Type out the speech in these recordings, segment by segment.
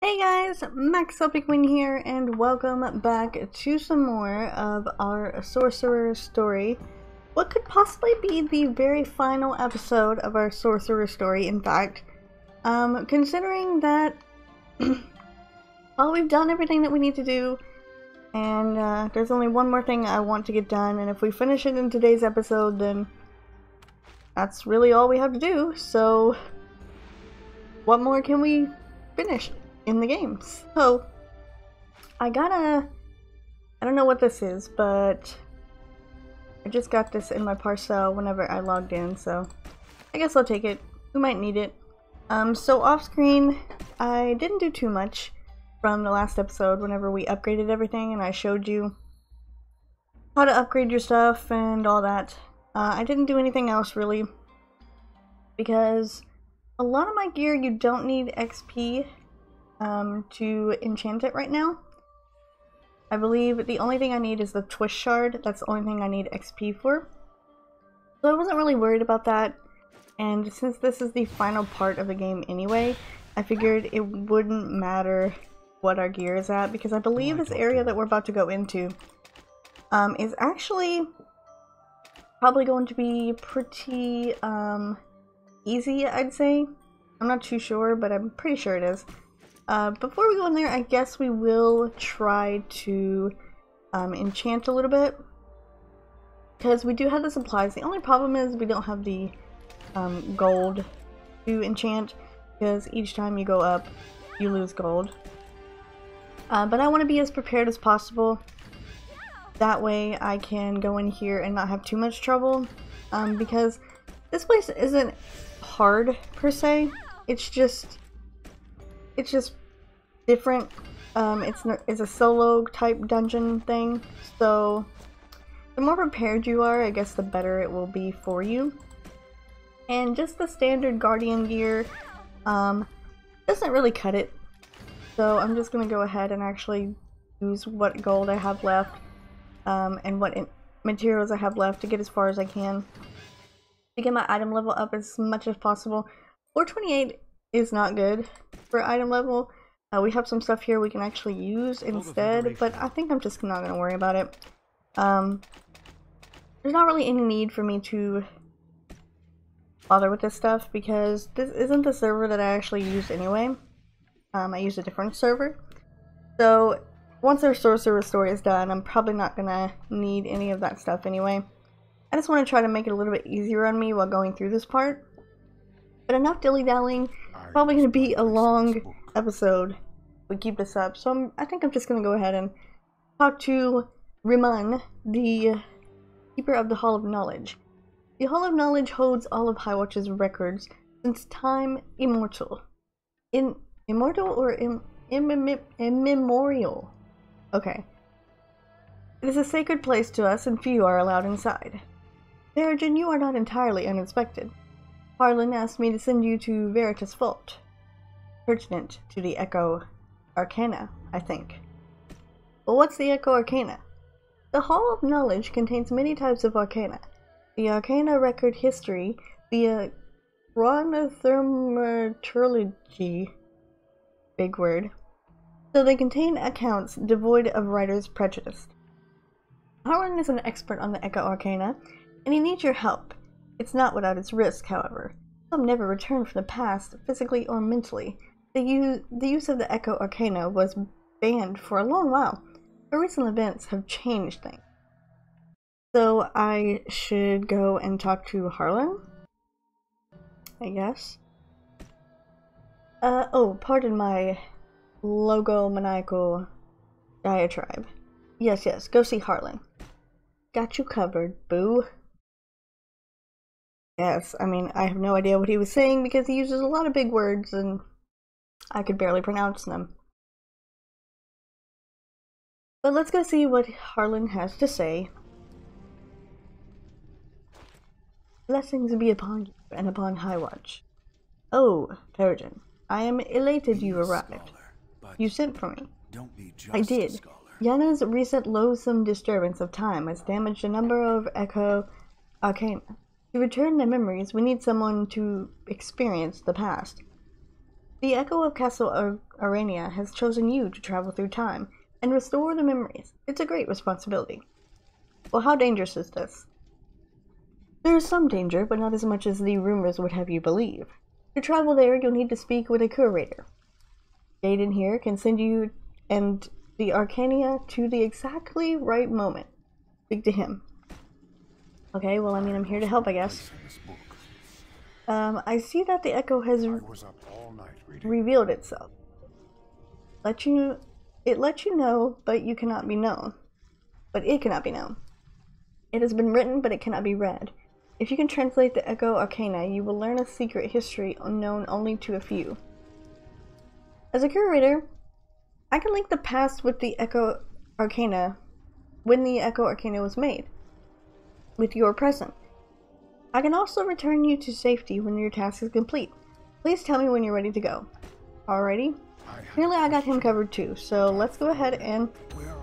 Hey guys, MaxLPQueen here, and welcome back to some more of our Sorcerer story. What could possibly be the very final episode of our Sorcerer story, in fact. Considering that well, we've done everything that we need to do, and there's only one more thing I want to get done, and if we finish it in today's episode, then that's really all we have to do. So what more can we finish in the game? So I don't know what this is, but I just got this in my parcel whenever I logged in, so I guess I'll take it. We might need it. So off screen, I didn't do too much from the last episode whenever we upgraded everything and I showed you how to upgrade your stuff and all that. I didn't do anything else really, because a lot of my gear you don't need XP to enchant it right now. I believe the only thing I need is the twist shard. That's the only thing I need XP for. So I wasn't really worried about that, and since this is the final part of the game anyway, I figured it wouldn't matter what our gear is at, because I believe this area that we're about to go into is actually probably going to be pretty easy, I'd say. I'm not too sure, but I'm pretty sure it is. Before we go in there, I guess we will try to enchant a little bit, because we do have the supplies. The only problem is we don't have the gold to enchant, because each time you go up you lose gold. But I want to be as prepared as possible, that way I can go in here and not have too much trouble, because this place isn't hard per se. It's just different. It's a solo type dungeon thing, so the more prepared you are, I guess the better it will be for you. And just the standard guardian gear doesn't really cut it, so I'm just gonna go ahead and actually use what gold I have left and what materials I have left to get as far as I can to get my item level up as much as possible. 428 is not good for item level. We have some stuff here we can actually use instead, but I think I'm just not going to worry about it. There's not really any need for me to bother with this stuff, because this isn't the server that I actually use anyway. I use a different server. So once our Sorcerer story is done, I'm probably not going to need any of that stuff anyway. I just want to try to make it a little bit easier on me while going through this part. But enough dilly-dallying. It's probably going to be a long episode if we keep this up. So I think I'm just going to go ahead and talk to Riman, the Keeper of the Hall of Knowledge. The Hall of Knowledge holds all of Highwatch's records since time immortal. Immortal or immemorial? Okay. It is a sacred place to us, and few are allowed inside. Peregrine, you are not entirely uninspected. Harlan asked me to send you to Veritas Vault, pertinent to the Echo Arcana, I think. Well, what's the Echo Arcana? The Hall of Knowledge contains many types of arcana. The Arcana record history via chronothaumaturgy, big word, so they contain accounts devoid of writer's prejudice. Harlan is an expert on the Echo Arcana, and he needs your help. It's not without its risk, however. Some never return from the past, physically or mentally. The use of the Echo Arcana was banned for a long while, but recent events have changed things. So I should go and talk to Harlan, I guess. Oh, pardon my logomaniacal diatribe. Yes, go see Harlan. Got you covered, boo. Yes, I mean, I have no idea what he was saying because he uses a lot of big words and I could barely pronounce them. But let's go see what Harlan has to say. Blessings be upon you and upon Highwatch. Oh, Peregrine, I am elated you arrived. You sent for me. I did. Yana's recent loathsome disturbance of time has damaged a number of Echo Arcana. To return their memories, we need someone to experience the past. The Echo of Castle Arania has chosen you to travel through time and restore the memories. It's a great responsibility. Well, how dangerous is this? There is some danger, but not as much as the rumors would have you believe. To travel there, you'll need to speak with a curator. Jaden here can send you and the Arcania to the exactly right moment. Speak to him. Okay, well, I mean, I'm here to help, I guess. I see that the Echo has revealed itself. It lets you know, but you cannot be known. But it cannot be known. It has been written, but it cannot be read. If you can translate the Echo Arcana, you will learn a secret history unknown only to a few. As a curator, I can link the past with the Echo Arcana when the Echo Arcana was made, with your present. I can also return you to safety when your task is complete. Please tell me when you're ready to go. Alrighty. Clearly I got him covered too, so let's go ahead and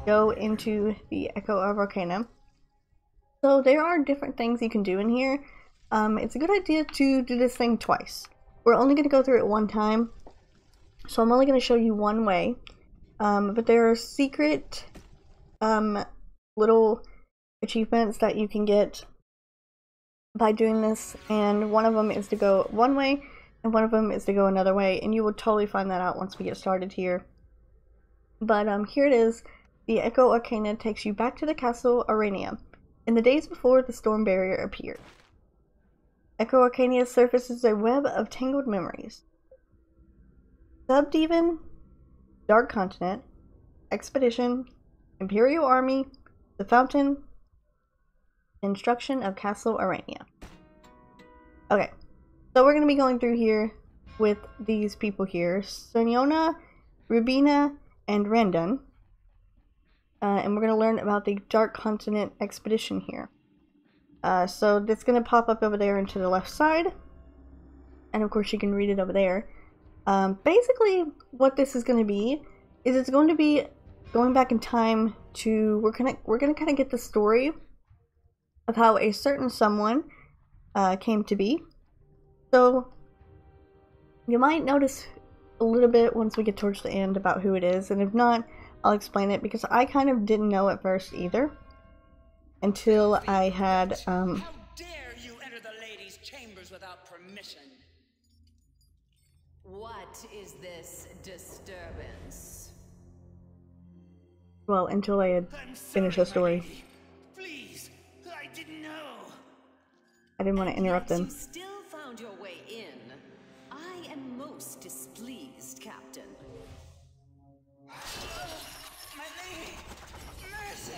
go into the Echo of Arcana. So there are different things you can do in here. It's a good idea to do this thing twice. We're only going to go through it one time, so I'm only going to show you one way. But there are secret little achievements that you can get by doing this, and one of them is to go one way and one of them is to go another way, and you will totally find that out once we get started here. But here it is. The Echo Arcana takes you back to the Castle Arania in the days before the storm barrier appeared. Echo Arcana surfaces a web of tangled memories. Subdemon, Dark Continent, Expedition, Imperial Army, the Fountain, Instruction of Castle Arania. Okay, so we're going to be going through here with these people here, Soniona, Rubina, and Randon. And we're going to learn about the Dark Continent Expedition here. So that's going to pop up over there and to the left side. And of course you can read it over there. Basically what this is going to be is it's going to be going back in time to, we're gonna kind of get the story of how a certain someone came to be. So you might notice a little bit once we get towards the end about who it is, and if not, I'll explain it, because I kind of didn't know at first either until I had How dare you enter the ladies' chambers without permission? What is this disturbance? well, until I had finished the story. Please, I didn't know. I didn't want to interrupt them. You still found your way in. I am most displeased, Captain. My lady, mercy.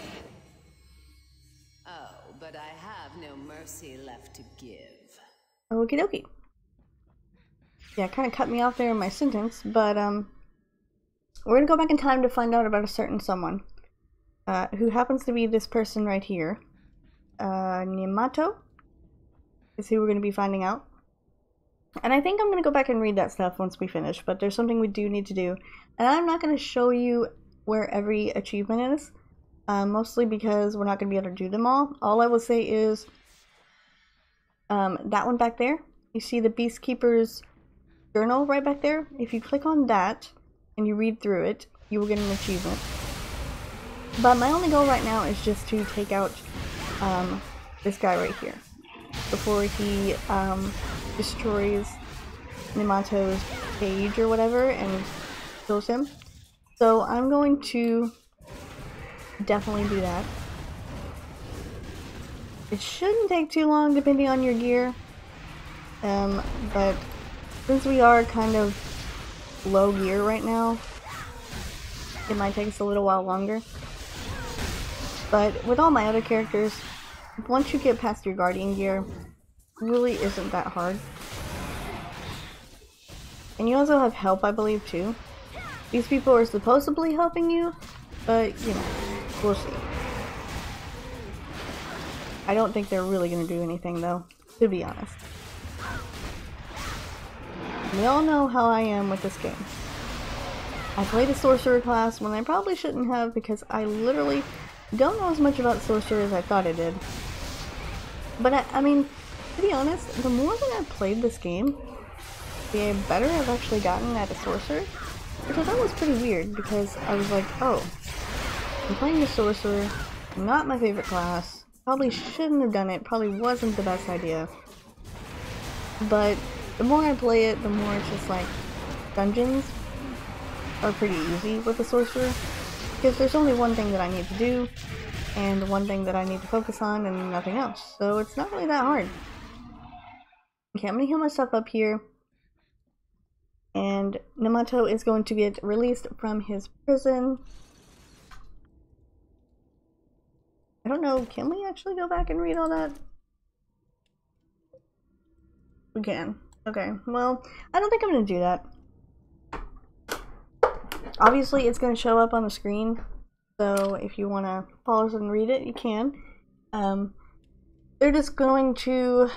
Oh, but I have no mercy left to give. Okie dokie. Yeah, kind of cut me off there in my sentence, but we're gonna go back in time to find out about a certain someone, who happens to be this person right here. Nimato is who we're gonna be finding out. And I think I'm gonna go back and read that stuff once we finish, but there's something we do need to do. And I'm not gonna show you where every achievement is, mostly because we're not gonna be able to do them all. All I will say is, that one back there, you see the Beastkeeper's journal right back there? If you click on that and you read through it, you will get an achievement. But my only goal right now is just to take out this guy right here before he destroys Nimato's cage or whatever and kills him. So I'm going to definitely do that. It shouldn't take too long depending on your gear, but since we are kind of low gear right now, it might take us a little while longer. But with all my other characters, once you get past your guardian gear, it really isn't that hard. And you also have help, I believe, too. These people are supposedly helping you, but, you know, we'll see. I don't think they're really going to do anything, though, to be honest. We all know how I am with this game. I played a sorcerer class when I probably shouldn't have, because I literally don't know as much about sorcerer as I thought I did. But I mean, to be honest, the more that I've played this game, the better I've actually gotten at a sorcerer, which I thought was pretty weird because I was like, oh, I'm playing a sorcerer, not my favorite class, probably shouldn't have done it, probably wasn't the best idea, but the more I play it, the more it's just like, dungeons are pretty easy with a sorcerer, because there's only one thing that I need to do, and one thing that I need to focus on, and nothing else, so it's not really that hard. Okay, I'm gonna heal myself up here, and Namato is going to get released from his prison. I don't know, can we actually go back and read all that? We can. Okay, well, I don't think I'm gonna do that. Obviously, it's gonna show up on the screen, so if you wanna pause and read it, you can. They're just going to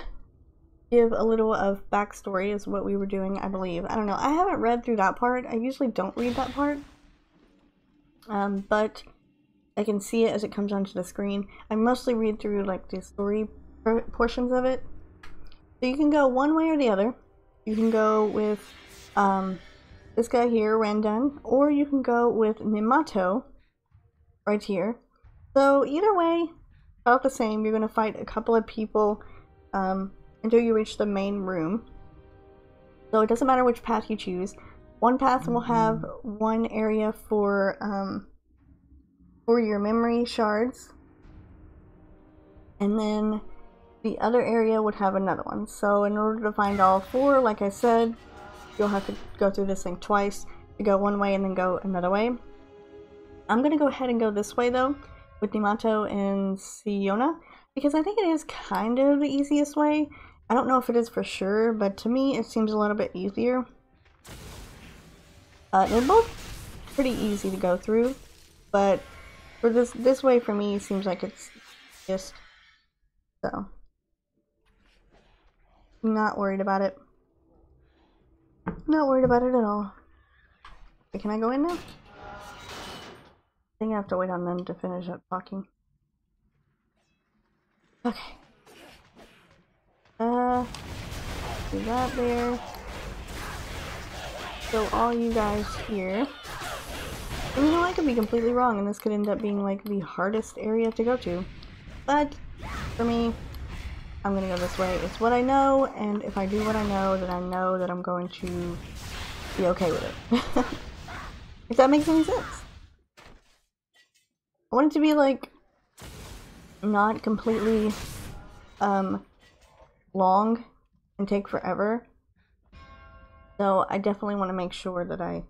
give a little of backstory is what we were doing, I believe. I don't know, I haven't read through that part. I usually don't read that part. But I can see it as it comes onto the screen. I mostly read through like the story portions of it. So you can go one way or the other. You can go with this guy here, Randun, or you can go with Namato right here. So either way, about the same. You're going to fight a couple of people until you reach the main room. So it doesn't matter which path you choose. One path will have one area for your memory shards, and then the other area would have another one. So in order to find all four, like I said, you'll have to go through this thing twice. You go one way and then go another way. I'm gonna go ahead and go this way though, with Namato and Siona, because I think it is kind of the easiest way. I don't know if it is for sure, but to me it seems a little bit easier. They're both pretty easy to go through, but for this way for me seems like it's just so. Not worried about it. Not worried about it at all. Okay, can I go in now? I think I have to wait on them to finish up talking. Okay. Do that there. So all you guys here. And you know, I could be completely wrong and this could end up being like the hardest area to go to. But for me, I'm gonna go this way. It's what I know, and if I do what I know, then I know that I'm going to be okay with it. If that makes any sense. I want it to be like not completely long and take forever. So I definitely want to make sure that I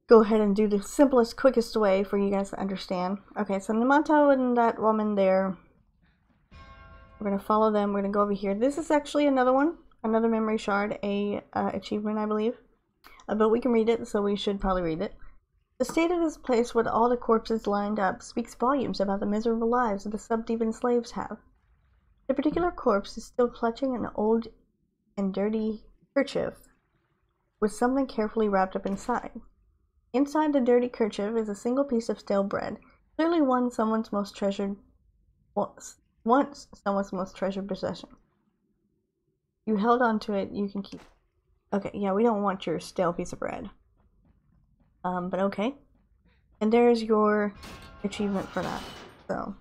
go ahead and do the simplest, quickest way for you guys to understand. Okay, so Namato and that woman there, we're going to follow them. We're going to go over here. This is actually another one, another memory shard, a achievement, I believe. But we can read it, so we should probably read it. The state of this place with all the corpses lined up speaks volumes about the miserable lives that the subdemon slaves have. The particular corpse is still clutching an old and dirty kerchief with something carefully wrapped up inside. Inside the dirty kerchief is a single piece of stale bread, clearly once someone's most treasured possession. You held on to it, you can keep it. Okay, yeah, we don't want your stale piece of bread. But okay. And there's your achievement for that. So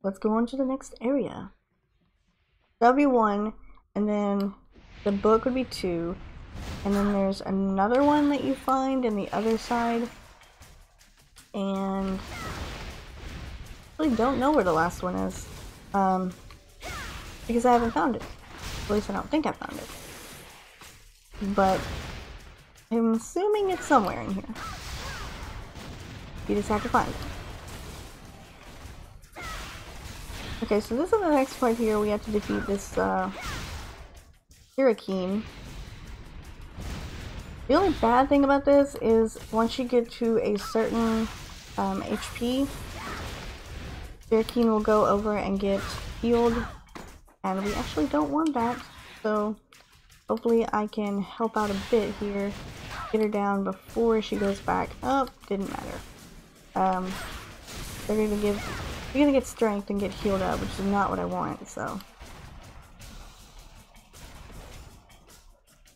let's go on to the next area. That'll be 1, and then the book would be 2, and then there's another one that you find in the other side, and I really don't know where the last one is, because I haven't found it. At least I don't think I found it. But I'm assuming it's somewhere in here. You just have to find it. Okay, so this is the next part here. We have to defeat this Hurricane. The only bad thing about this is once you get to a certain HP, Hurricane will go over and get healed, and we actually don't want that, so hopefully I can help out a bit here, get her down before she goes back up. Didn't matter. You're gonna get strength and get healed up, which is not what I want, so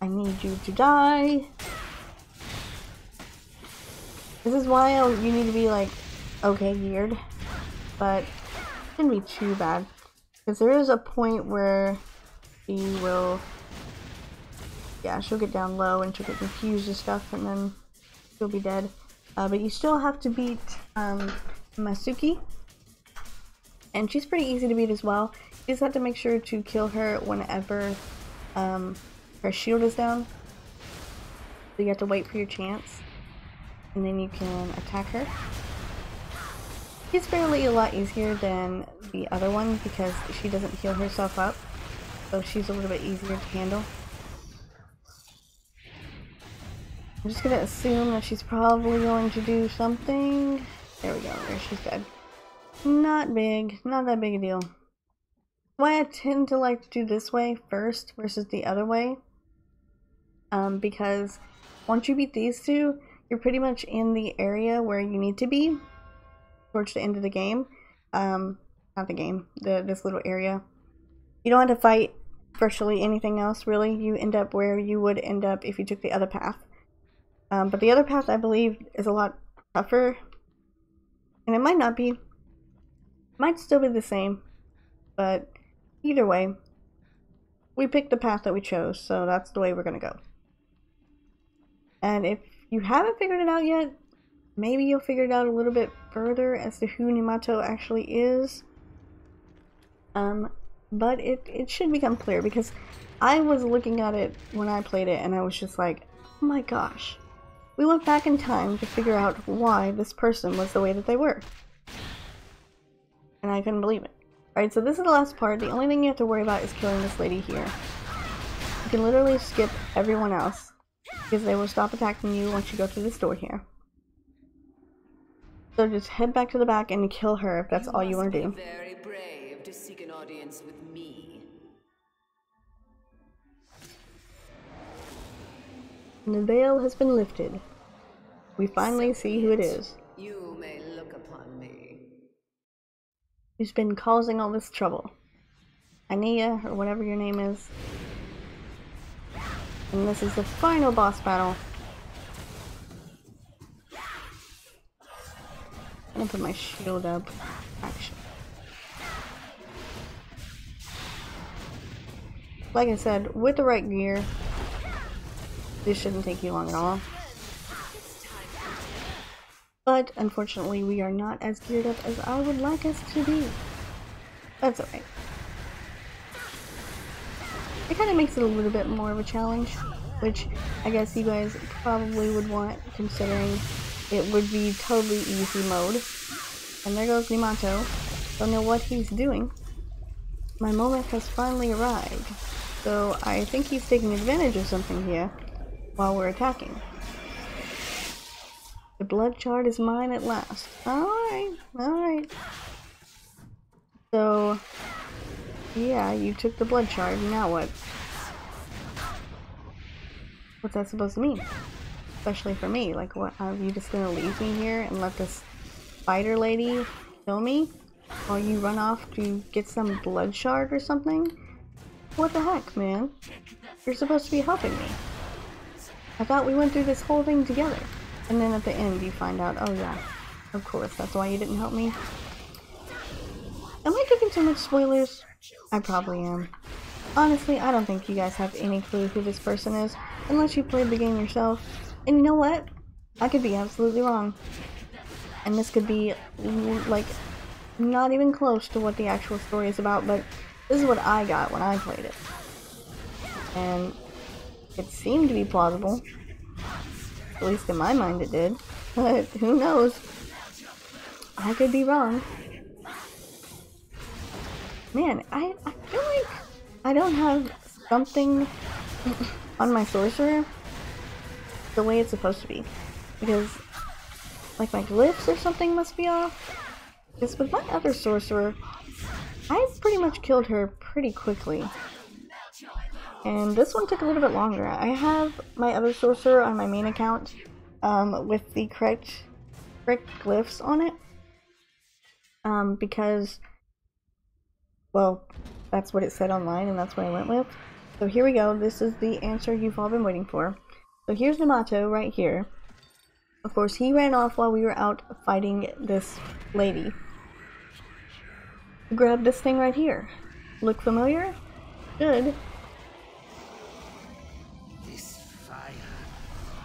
I need you to die. This is why you need to be like, okay geared, but it shouldn't be too bad. Because there is a point where she will, yeah, she'll get down low and she'll get confused and stuff, and then she'll be dead. But you still have to beat Masuki, and she's pretty easy to beat as well. You just have to make sure to kill her whenever her shield is down. So you have to wait for your chance, and then you can attack her. She's fairly a lot easier than the other one because she doesn't heal herself up, so she's a little bit easier to handle. I'm just gonna assume that she's probably going to do something. There we go, there, she's dead. Not big, not that big a deal. Why I tend to like to do this way first versus the other way, because once you beat these two, you're pretty much in the area where you need to be towards the end of the game. Not the game, this little area. You don't have to fight virtually anything else, really. You end up where you would end up if you took the other path. But the other path, I believe, is a lot tougher. And it might not be. It might still be the same. But either way, we picked the path that we chose, so that's the way we're going to go. And if you haven't figured it out yet, maybe you'll figure it out a little bit further as to who Nemato actually is. But it should become clear, because I was looking at it when I played it and I was just like, oh my gosh. We went back in time to figure out why this person was the way that they were. And I couldn't believe it. Alright, so this is the last part. The only thing you have to worry about is killing this lady here. You can literally skip everyone else, because they will stop attacking you once you go through this door here. So just head back to the back and kill her if that's all you want to do. Very brave to seek an audience with me. And the veil has been lifted. We finally see who it is. You may look upon me. Who's been causing all this trouble. Ania, or whatever your name is. And this is the final boss battle. I'm gonna put my shield up. Action. Like I said, with the right gear, this shouldn't take you long at all. But unfortunately, we are not as geared up as I would like us to be. That's alright. It kind of makes it a little bit more of a challenge, which I guess you guys probably would want, considering it would be totally easy mode. And there goes Nemato. Don't know what he's doing. My moment has finally arrived. So I think he's taking advantage of something here while we're attacking. The blood shard is mine at last. Alright, alright. So, yeah, you took the blood shard. Now what? What's that supposed to mean? Especially for me. Like, what? Are you just gonna leave me here and let this spider lady kill me while you run off to get some blood shard or something? What the heck, man? You're supposed to be helping me. I thought we went through this whole thing together. And then at the end you find out, oh yeah, of course, that's why you didn't help me. Am I giving too much spoilers? I probably am. Honestly, I don't think you guys have any clue who this person is, unless you played the game yourself. And you know what? I could be absolutely wrong. And this could be, like, not even close to what the actual story is about, but this is what I got when I played it. And it seemed to be plausible. At least in my mind it did. But who knows? I could be wrong. Man, I feel like I don't have something on my sorcerer the way it's supposed to be. Because, like, my glyphs or something must be off. Because with my other sorcerer, I pretty much killed her pretty quickly. And this one took a little bit longer. I have my other sorcerer on my main account with the correct glyphs on it. Because, well, that's what it said online and that's what I went with. So here we go. This is the answer you've all been waiting for. So here's Namato right here. Of course, he ran off while we were out fighting this lady. Grab this thing right here. Look familiar? Good. This fire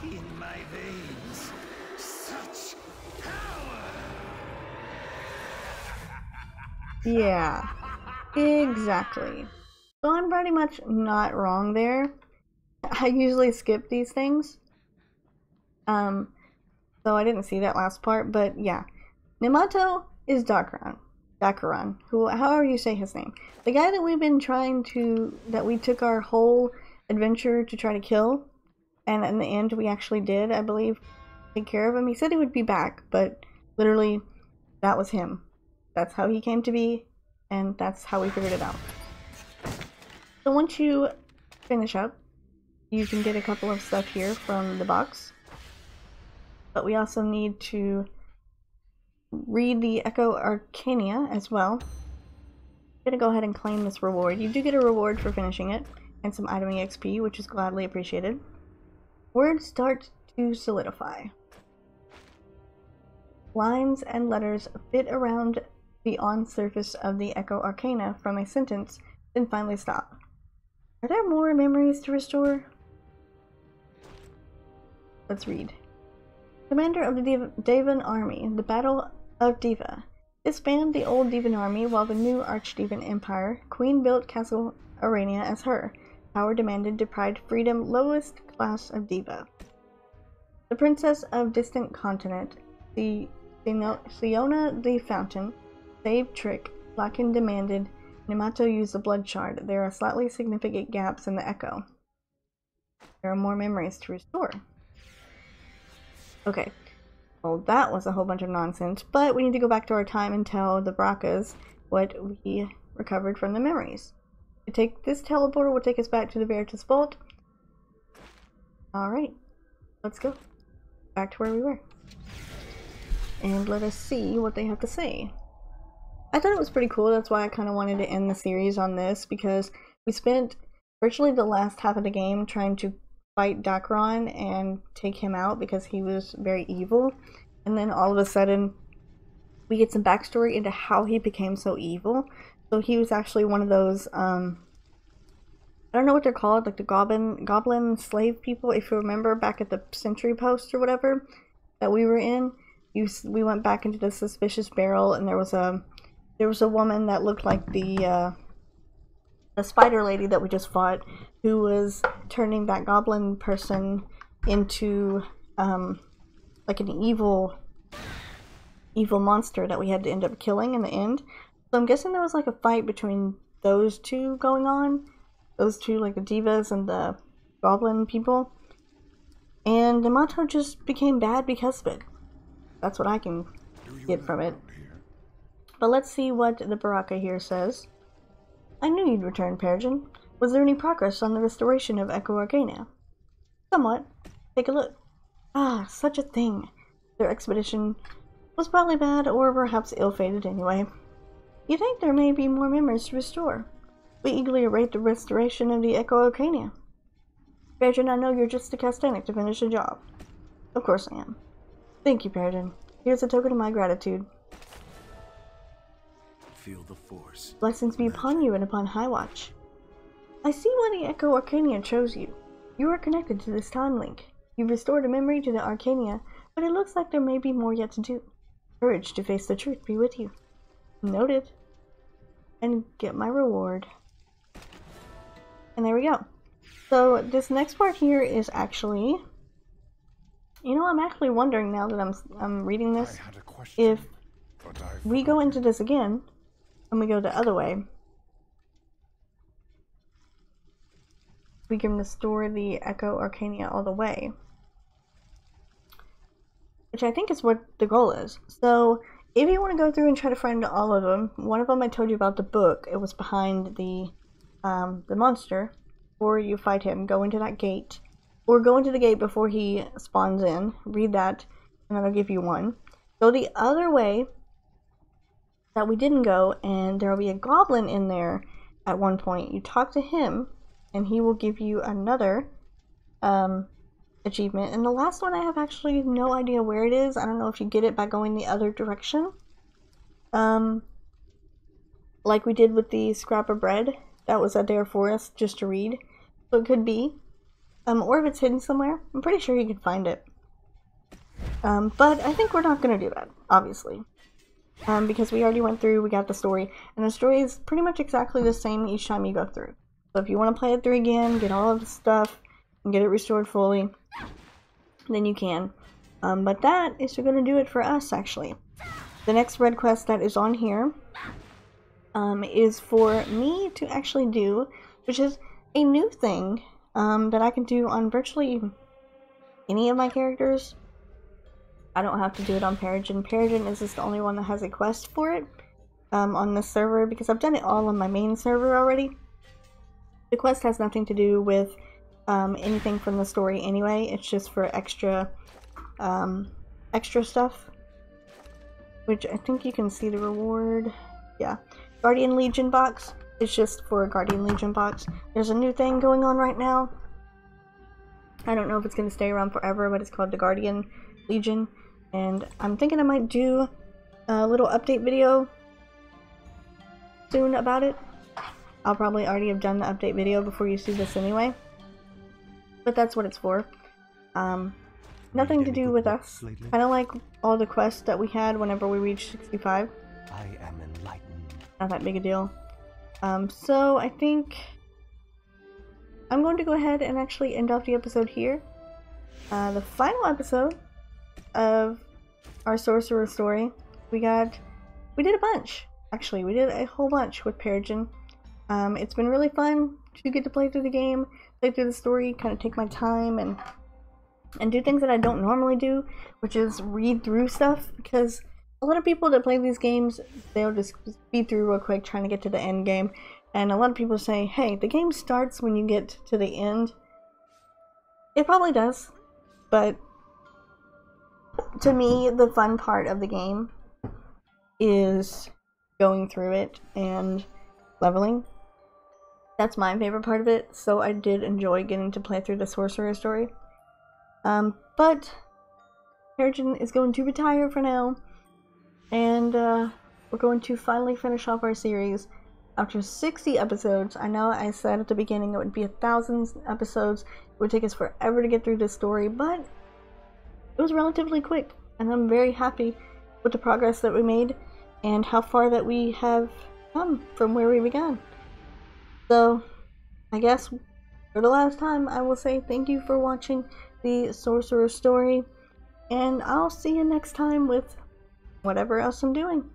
in my veins, such power! Yeah, exactly. So I'm pretty much not wrong there. I usually skip these things. So I didn't see that last part, but yeah. Namato is Dakaran, who, however you say his name. The guy that we've been that we took our whole adventure to try to kill, and in the end we actually did, I believe, take care of him. He said he would be back, but literally, that was him. That's how he came to be, and that's how we figured it out. So once you finish up, you can get a couple of stuff here from the box. But we also need to read the Echo Arcana as well. I'm gonna go ahead and claim this reward. You do get a reward for finishing it, and some item EXP, which is gladly appreciated. Words start to solidify. Lines and letters fit around the on-surface of the Echo Arcana from a sentence, then finally stop. Are there more memories to restore? Let's read. Commander of the Devan Army, the Battle of Diva. Disband the old Devan Army while the new Archdevan Empire. Queen built Castle Arania as her. Power demanded, deprived freedom, lowest class of Diva. The Princess of Distant Continent, the Siona the Fountain, saved Trick, Blacken demanded, Namato used the Blood Shard. There are slightly significant gaps in the Echo. There are more memories to restore. Okay, well that was a whole bunch of nonsense, but we need to go back to our time and tell the Braccas what we recovered from the memories. This teleporter will take us back to the Veritas Vault. Alright, let's go. Back to where we were. And let us see what they have to say. I thought it was pretty cool, that's why I kind of wanted to end the series on this, because we spent virtually the last half of the game trying to fight Dakaran and take him out because he was very evil, and then all of a sudden we get some backstory into how he became so evil. So he was actually one of those I don't know what they're called, like the goblin slave people, if you remember back at the sentry post or whatever that we were in. We went back into the suspicious barrel, and there was a woman that looked like the spider lady that we just fought, who was turning that goblin person into like an evil monster that we had to end up killing in the end. So I'm guessing there was like a fight between those two going on, those two, like the divas and the goblin people, and Namato just became bad because of it. That's what I can get from it. But let's see what the Baraka here says. I knew you'd return, Peregrine. Was there any progress on the restoration of Echo Arcana? Somewhat. Take a look. Ah, such a thing. Their expedition was probably bad, or perhaps ill-fated anyway. You think there may be more memories to restore? We eagerly await the restoration of the Echo Arcana. Peregrine, I know you're just a Castanic to finish the job. Of course I am. Thank you, Peregrine. Here's a token of my gratitude. Feel the force. Blessings be upon you and upon Highwatch. I see why the Echo Arcana chose you. You are connected to this time link. You've restored a memory to the Arcana, but it looks like there may be more yet to do. Courage to face the truth be with you. Noted. And get my reward. And there we go. So this next part here is actually, you know, I'm actually wondering now that I'm reading this, if we go into this again and we go the other way, we can restore the Echo Arcana all the way, which I think is what the goal is. So if you want to go through and try to find all of them, one of them I told you about the book. It was behind the monster. Or you fight him, go into that gate, or go into the gate before he spawns in, read that, and that'll give you one. Go the other way that we didn't go, and there'll be a goblin in there at one point. You talk to him, and he will give you another achievement. And the last one I have actually no idea where it is. I don't know if you get it by going the other direction. Like we did with the scrap of bread. That was there for us just to read. So it could be. Or if it's hidden somewhere. I'm pretty sure you can find it. But I think we're not going to do that, obviously. Because we already went through, we got the story. And the story is pretty much exactly the same each time you go through. So if you want to play it through again, get all of the stuff, and get it restored fully, then you can. But that is going to do it for us, actually. The next red quest that is on here is for me to actually do, which is a new thing that I can do on virtually any of my characters. I don't have to do it on Peregrine. Peregrine is just the only one that has a quest for it on this server, because I've done it all on my main server already. The quest has nothing to do with anything from the story anyway. It's just for extra stuff, which I think you can see the reward. Yeah, Guardian Legion box. It's just for a Guardian Legion box. There's a new thing going on right now. I don't know if it's going to stay around forever, but it's called the Guardian Legion, and I'm thinking I might do a little update video soon about it. I'll probably already have done the update video before you see this anyway, but that's what it's for. Nothing to do with us. Kind of like all the quests that we had whenever we reached 65. I am enlightened. Not that big a deal. So I think I'm going to go ahead and actually end off the episode here. The final episode of our Sorcerer story, we did a bunch. Actually, we did a whole bunch with Peregrine. It's been really fun to get to play through the game, play through the story, kind of take my time and do things that I don't normally do, which is read through stuff, because a lot of people that play these games, they'll just speed through real quick trying to get to the end game, and a lot of people say, hey, the game starts when you get to the end. It probably does, but to me, the fun part of the game is going through it and leveling. That's my favorite part of it, so I did enjoy getting to play through the Sorcerer story. But Peregrine is going to retire for now, and we're going to finally finish off our series after 60 episodes. I know I said at the beginning it would be 1,000 episodes. It would take us forever to get through this story, but it was relatively quick, and I'm very happy with the progress that we made and how far that we have come from where we began. So, I guess for the last time, I will say thank you for watching the Sorcerer story, and I'll see you next time with whatever else I'm doing.